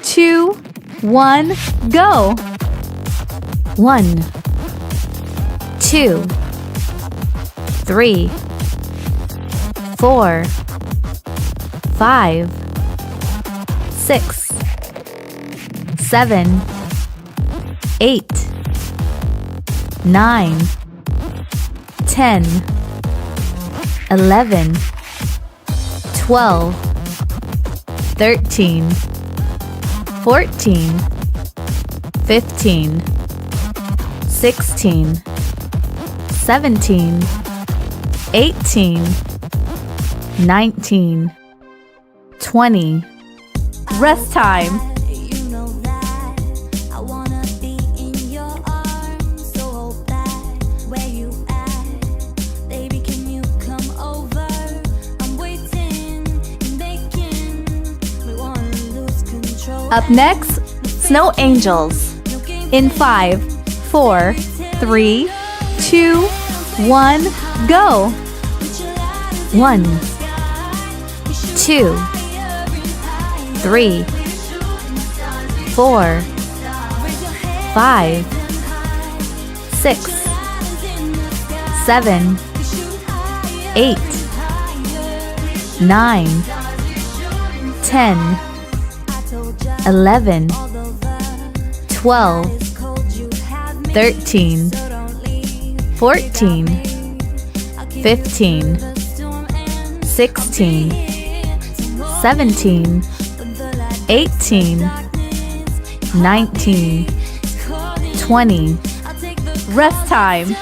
2, 1, go! 1, 2, 3, 4, 5, 6, 7, 8, 9, 10, 11, 12, 13, 14, 15, 16, 17, 18, 19, 20. Rest time. Up next, Snow Angels. In 5, 4, 3, 2, 1, go! 1, 2, 3, 4, 5, 6, 7, 8, 9, 10, 11, 12, 13, 14, 15, 16, 17, 18, 19, 20. Rest time.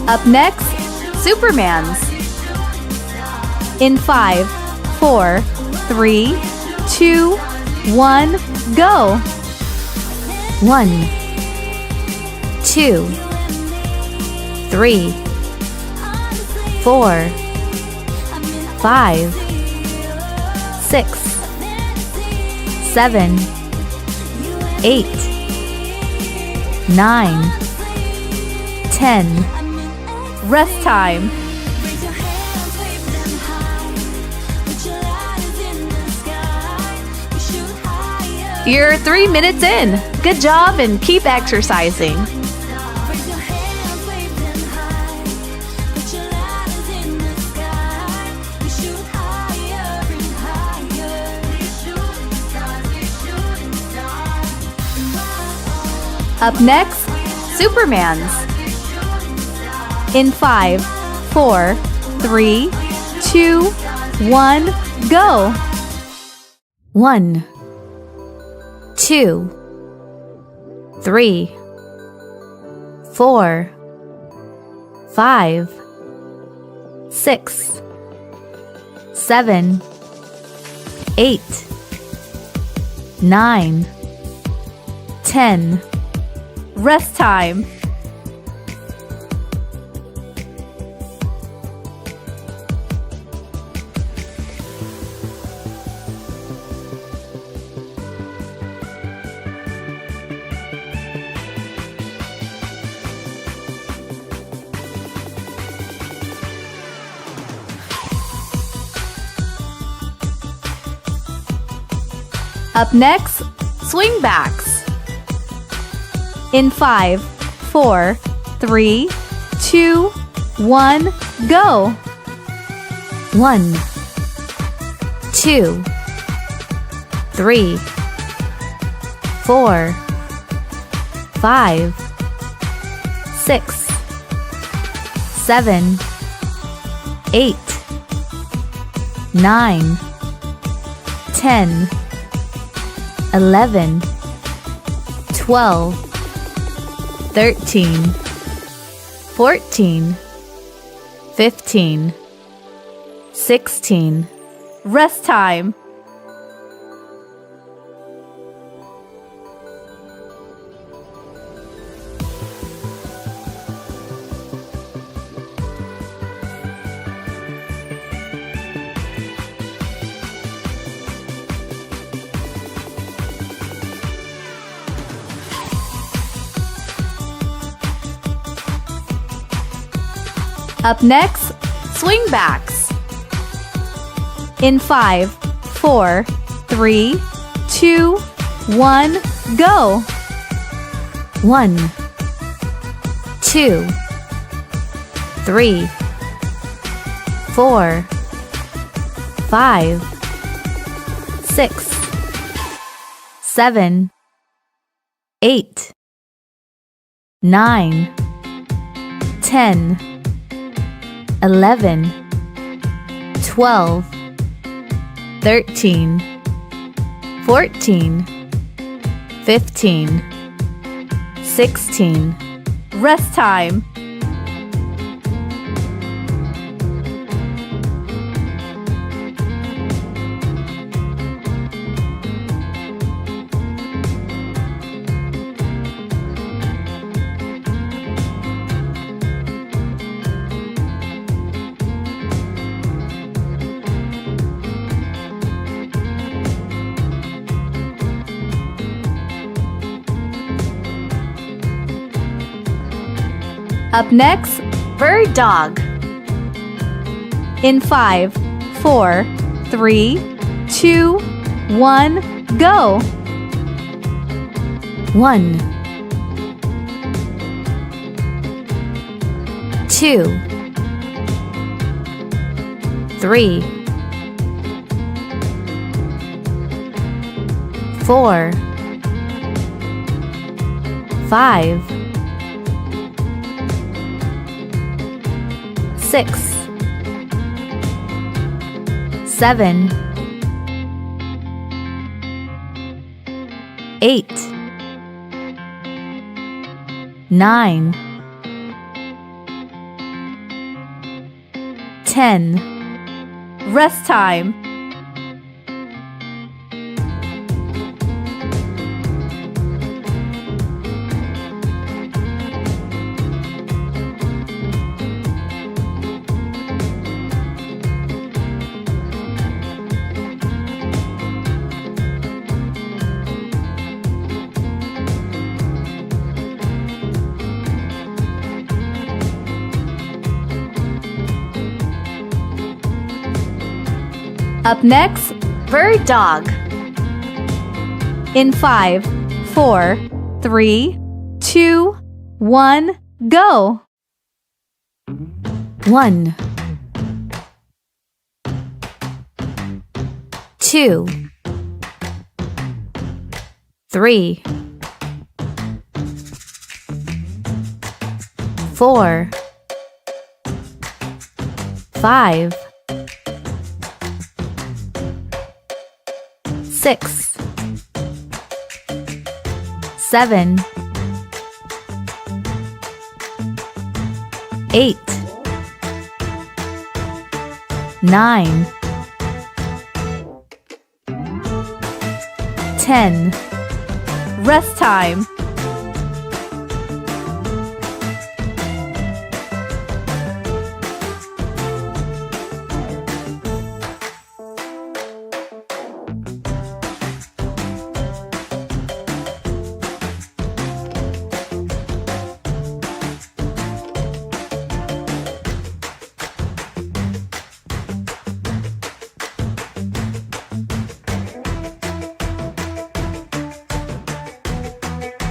Up next, Supermans. In 5, 4, 3, 2, 1, go! 1, 2, 3, 4, 5, 6, 7, 8, 9, 10. Rest time. You're 3 minutes in. Good job and keep exercising. Up next, Supermans. In 5, 4, 3, 2, 1, go! 1, 2, 3, 4, 5, 6, 7, 8, 9, 10. Rest time. Up next, Swingbacks. In 5, 4, 3, 2, 1, go! 1, 2, 3, 4, 5, 6, 7, 8, 9, 10, 11, 12, 13, 14, 15, 16. Rest time. Up next, swing backs. In 5, 4, 3, 2, 1, go. 1, 2, 3, 4, 5, 6, 7, 8, 9, 10, 11, 12, 13, 14, 15, 16. Rest time. Up next, bird dog. In 5, 4, 3, 2, 1, go. 1, 2, 3, 4, 5, 6, 7, 8, 9, 10. Rest time. Up next, bird dog. In 5, 4, 3, 2, 1, go. 1, 2, 3, 4, 5, 6, 7, 8, 9, 10. Rest time.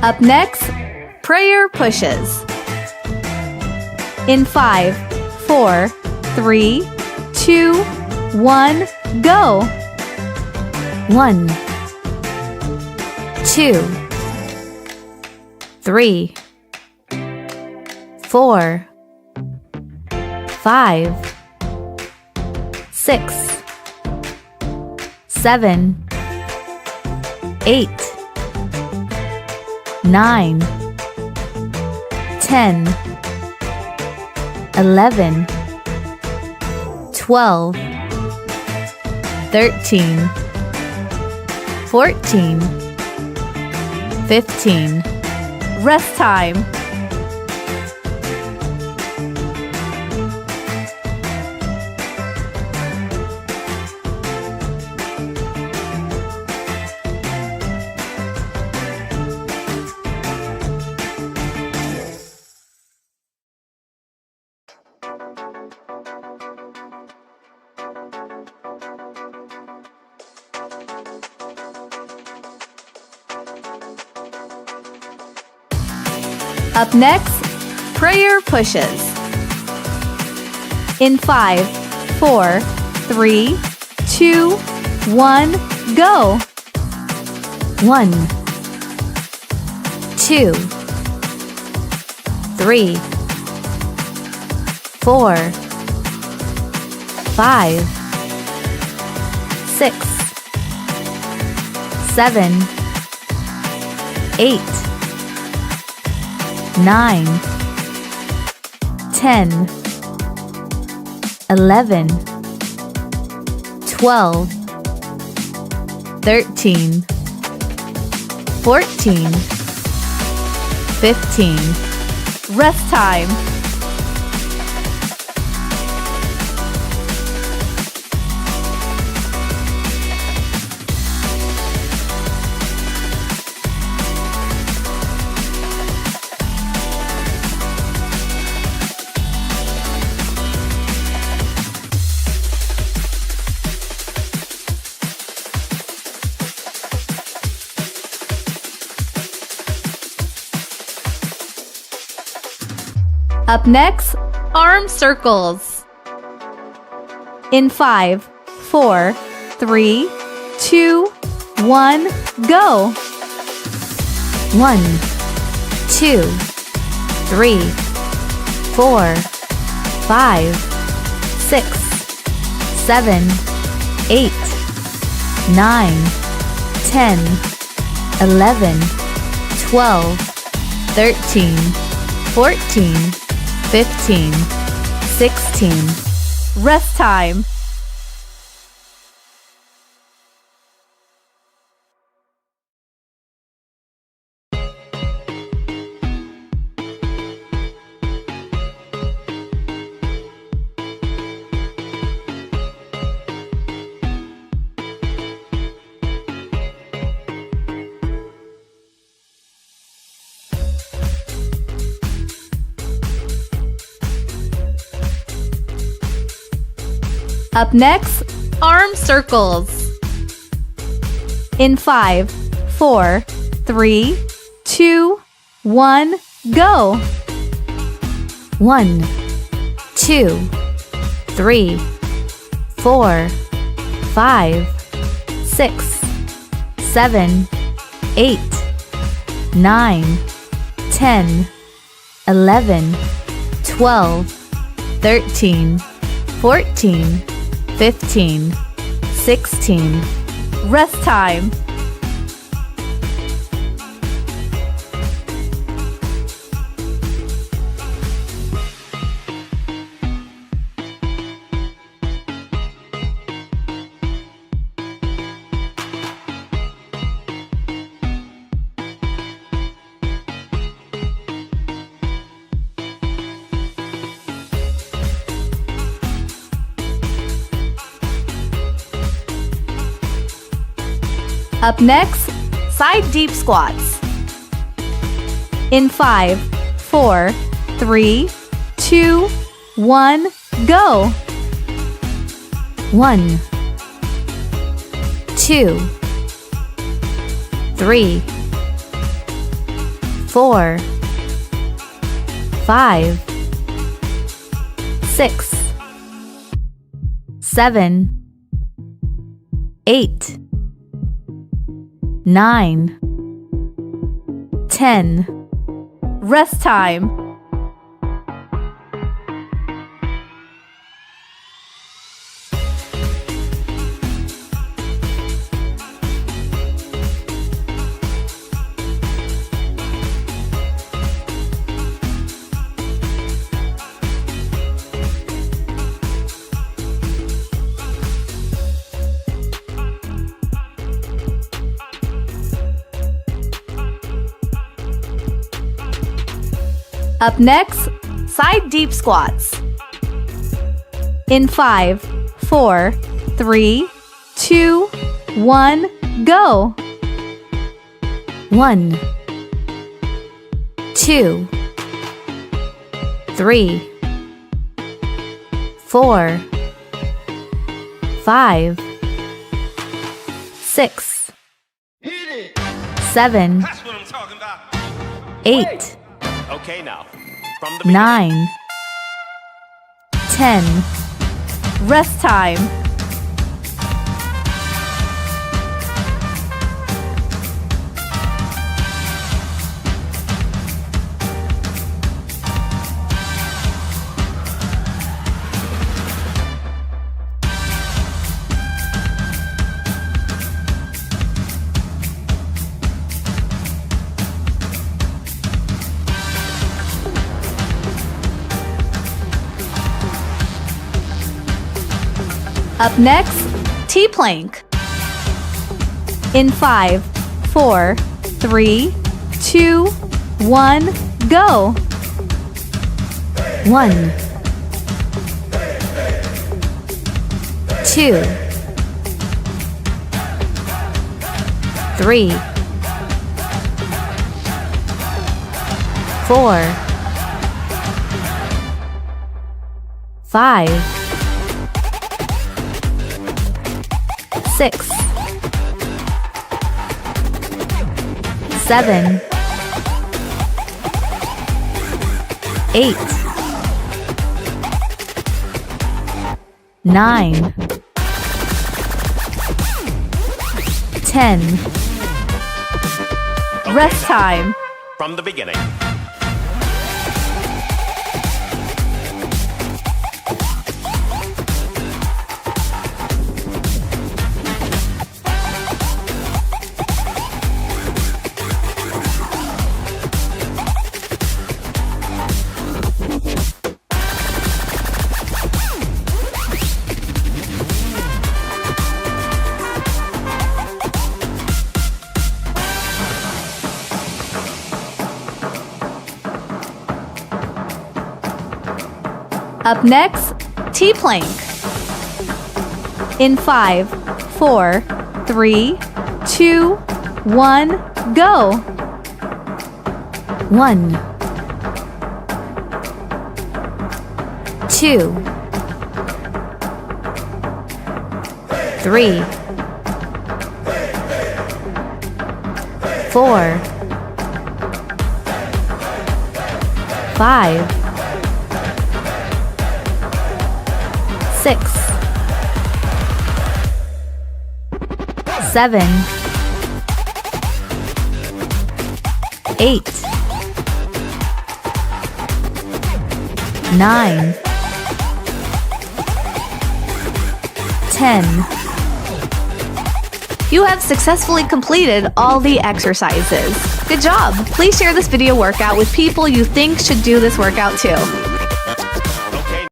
Up next, prayer pushes. In 5, 4, 3, 2, 1, go. 1, 2, 3, 4, 5, 6, 7, 8, 9, 10, 11, 12, 13, 14, 15. Rest time. Up next, prayer pushes. In 5, 4, 3, 2, 1, go! 1, 2, 3, 4, 5, 6, 7, 8, 9, 10, 11, 12, 13, 14, 15. Rest time. Up next, arm circles. In 5, 4, 3, 2, 1, go! 1, 2, 3, 4, 5, 6, 7, 8, 9, 10, 11, 12, 13, 14, 15, 16. Rest time. Up next, arm circles. In 5, 4, 3, 2, 1, go! 1, 2, 3, 4, 5, 6, 7, 8, 9, 10, 11, 12, 13, 14, 15, 16. Rest time. Up next, side deep squats. In 5, 4, 3, 2, 1, go! 1, 2, 3, 4, 5, 6, 7, 8, 9, 10. Rest time. Up next, side deep squats. In 5, 4, 3, 2, 1, go! 1, 2, 3, 4, 5, 6, 7, 8, Okay, now. From the beginning. 9, 10. Rest time. Up next, T-plank. In 5, 4, 3, 2, 1, go. 1, 2, 3, 4, 5, 6, 7, 8, 9, 10. Rest time. From the beginning. Up next, T-plank. In 5, 4, 3, 2, 1, go. 1, 2, 3, 4, 5, 6, 7, 8, 9, 10. You have successfully completed all the exercises. Good job! Please share this video workout with people you think should do this workout too.